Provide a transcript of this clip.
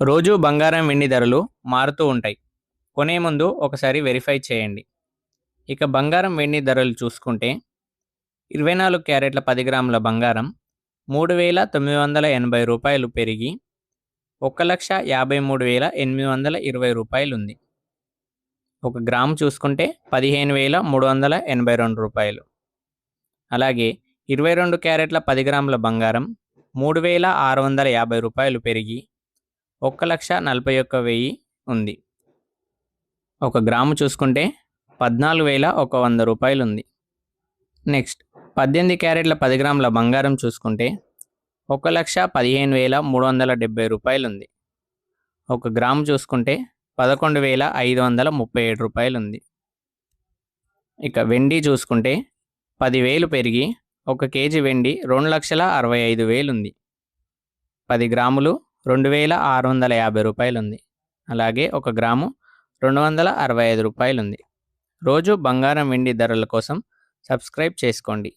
రోజు బంగారం వెండి ధరలు మారుతూ ఉంటాయి. కొనే ముందు ఒకసారి వెరిఫై చేయండి. ఇక బంగారం వెండి ధరలు చూసుకుంటే 24 క్యారెట్ల 10 గ్రాముల బంగారం 3,980 రూపాయలు పెరిగి 1,53,820 రూపాయలు ఉంది. ఒక గ్రాము చూసుకుంటే 15,382 రూపాయలు. అలాగే 22 క్యారెట్ల 10 గ్రాముల బంగారం 3,650 రూపాయలు పెరిగి 1,41,000 ఉంది. ఒక గ్రాము చూసుకుంటే 14,100 రూపాయలు ఉంది. నెక్స్ట్ 18 క్యారెట్ల 10 గ్రాముల బంగారం చూసుకుంటే 1,15,370 రూపాయలు ఉంది. ఒక గ్రాము చూసుకుంటే 11,537 రూపాయలు ఉంది. ఇక వెండి చూసుకుంటే 10,000 పెరిగి 1 కేజీ వెండి 2,65,000 ఉంది. 10 గ్రాములు 2,650 రూపాయలు ఉంది. అలాగే 1 గ్రాము 265 రూపాయలు ఉంది. రోజు బంగారం వెండి ధరల కోసం సబ్స్క్రైబ్ చేసుకోండి.